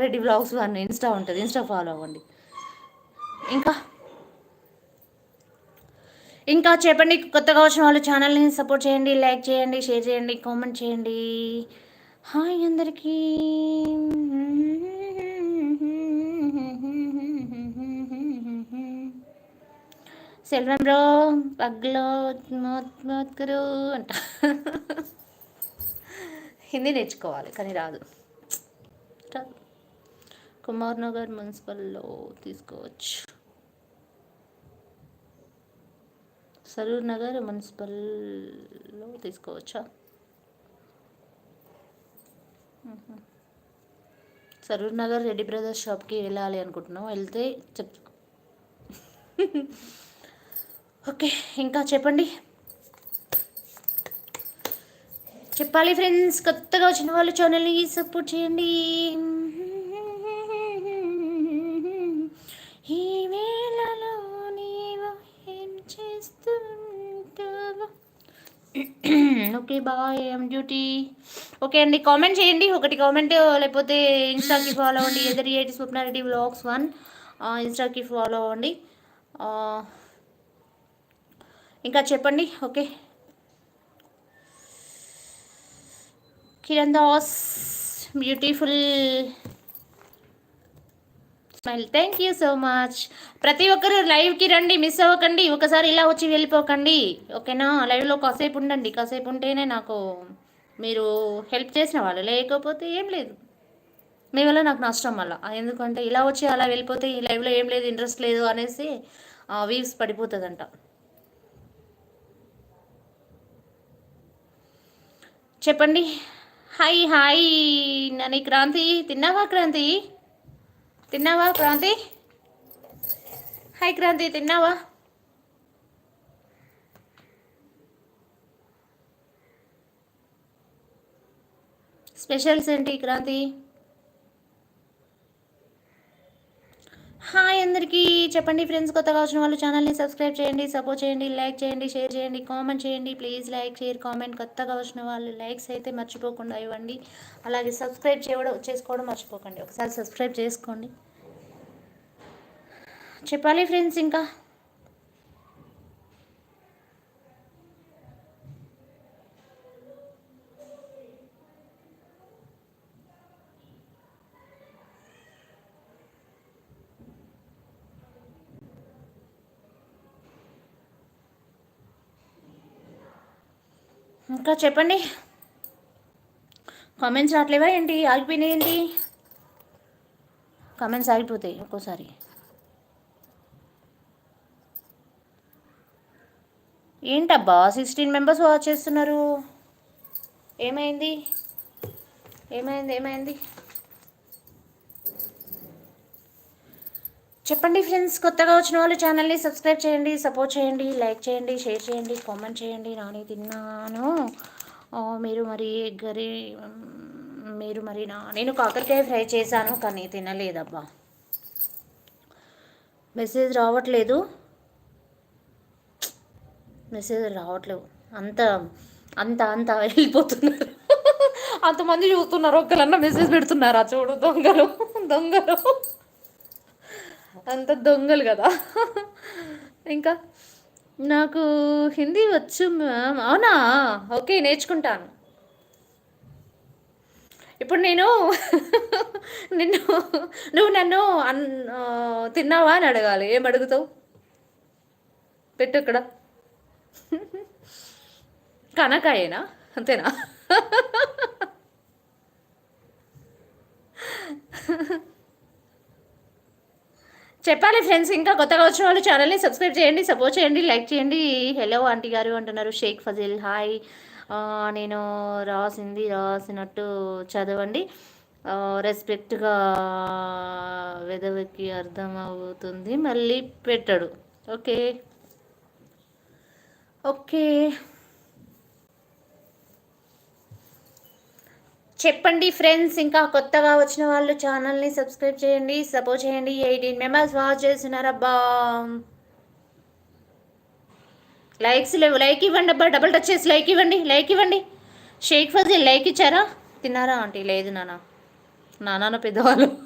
Reddy blogs అని Insta ఉంటుంది, Insta follow అవ్వండి. ఇంకా ఇంకా చెప్పండి, కొత్తగా వచ్చిన వాళ్ళు ఛానల్ని సపోర్ట్ చేయండి, లైక్ చేయండి, షేర్ చేయండి, కామెంట్ చేయండి. హాయ్ అందరికీ. సెల్వం బ్రో పగ్లో మోత్కరు అంట. హిందీ నేర్చుకోవాలి కానీ రాదు. కుమార్ నగర్ మున్సిపల్లో తీసుకోవచ్చు. సరూర్ నగర్ మున్సిపల్లో తీసుకోవచ్చా? సరూర్ నగర్ రెడ్డి బ్రదర్స్ షాప్కి వెళ్ళాలి అనుకుంటున్నాం, వెళ్తే చెప్తా. ఓకే, ఇంకా చెప్పండి. చెప్పాలి ఫ్రెండ్స్, కొత్తగా వచ్చిన వాళ్ళు ఛానల్ని సపోర్ట్ చేయండి. ఈ వేళలో నీవు ఏం చేస్తుంటావా? Okay bye, I'm duty. Okay అండి, కామెంట్ చేయండి, ఒకటి కామెంట్, లేకపోతే ఇన్స్టాకి ఫాలో అవ్వండి, ఎదరియేటి స్వప్నారెడ్డి వ్లాగ్స్ 1 ఇన్స్టాకి ఫాలో అవ్వండి. ఇంకా చెప్పండి. Okay, Kiran Das beautiful smile, thank you so much. ప్రతి ఒక్కరు లైవ్కి రండి, మిస్ అవ్వకండి. ఒకసారి ఇలా వచ్చి వెళ్ళిపోకండి, ఓకేనా? లైవ్లో కాసేపు ఉండండి, కాసేపు ఉంటేనే నాకు మీరు హెల్ప్ చేసిన వాళ్ళు, లేకపోతే ఏం లేదు. మీ వల్ల నాకు నష్టం వల్ల. ఎందుకంటే ఇలా వచ్చి అలా వెళ్ళిపోతే ఈ లైవ్లో ఏం లేదు, ఇంట్రెస్ట్ లేదు అనేసి వ్యూస్ పడిపోతుందంట. చెప్పండి. హాయ్ హాయ్ నని క్రాంతి, తిన్నావా క్రాంతి? తిన్నావా క్రాంతి? హాయ్ క్రాంతి, తిన్నావా? స్పెషల్స్ ఏంటి క్రాంతి? హాయ్ అందరికీ. చెప్పండి ఫ్రెండ్స్, కొత్తగా వచ్చిన వాళ్ళు ఛానల్ని సబ్స్క్రైబ్ చేయండి, సపోర్ట్ చేయండి, లైక్ చేయండి, షేర్ చేయండి, కామెంట్ చేయండి. Please like, share, comment. కొత్తగా వచ్చిన వాళ్ళు లైక్స్ అయితే మర్చిపోకుండా ఇవ్వండి. అలాగే సబ్స్క్రైబ్ చేసుకోవడం మర్చిపోకండి. ఒకసారి సబ్స్క్రైబ్ చేసుకోండి. చెప్పాలి ఫ్రెండ్స్. ఇంకా ఇంకా చెప్పండి. కామెంట్స్ రావట్లేవా ఏంటి? ఆగిపోయినాయి ఏంటి? కామెంట్స్ ఆగిపోతాయి ఒక్కోసారి. ఏంటబ్బా 16 మెంబర్స్ వాచ్ చేస్తున్నారు? ఏమైంది? ఏమైంది? చెప్పండి ఫ్రెండ్స్, కొత్తగా వచ్చిన వాళ్ళు ఛానల్ని సబ్స్క్రైబ్ చేయండి, సపోర్ట్ చేయండి, లైక్ చేయండి, షేర్ చేయండి, కామెంట్ చేయండి. నాని తిన్నాను, మీరు మరి నేను కాకరకాయ ఫ్రై చేశాను కానీ తినలేదబ్బా. మెసేజ్ రావట్లేదు. అంత అంత అంత వెళ్ళిపోతున్నారు. అంతమంది చూస్తున్నారు, ఒక్కలన్నా మెసేజ్ పెడుతున్నారా? చూడు, దొంగలు అంత దొంగలు కదా. ఇంకా నాకు హిందీ వచ్చు మ్యామ్. అవునా? ఓకే, నేర్చుకుంటాను. ఇప్పుడు నువ్వు నన్ను తిన్నావా అని అడగాలి. ఏం అడుగుతావు? పెట్టు ఇక్కడ. కనకాయేనా? అంతేనా? చెప్పాలి ఫ్రెండ్స్. ఇంకా కొత్తగా వచ్చిన వాళ్ళు ఛానల్ని సబ్స్క్రైబ్ చేయండి, సపోర్ట్ చేయండి, లైక్ చేయండి. హలో ఆంటీ గారు అంటున్నారు. షేక్ ఫజిల్ హాయ్. నేను రాసినట్టు చదవండి, రెస్పెక్ట్గా వెదవికి అర్థమవుతుంది, మళ్ళీ పెట్టడు. ఓకే చెప్పండి ఫ్రెండ్స్. ఇంకా కొత్తగా వచ్చిన వాళ్ళు ఛానల్ని సబ్స్క్రైబ్ చేయండి, సపోర్ట్ చేయండి. 18 మెంబర్స్ వాచ్ చేస్తున్నారబ్బా. లైక్స్ లేవు. లైక్ ఇవ్వండి అబ్బా, డబుల్ టచ్ చేసి లైక్ ఇవ్వండి. షేక్ ఫజిల్ లైక్ ఇచ్చారా? తిన్నారా ఆంటీ? లేదు నాన్న. నాన్న పెద్దవాళ్ళు.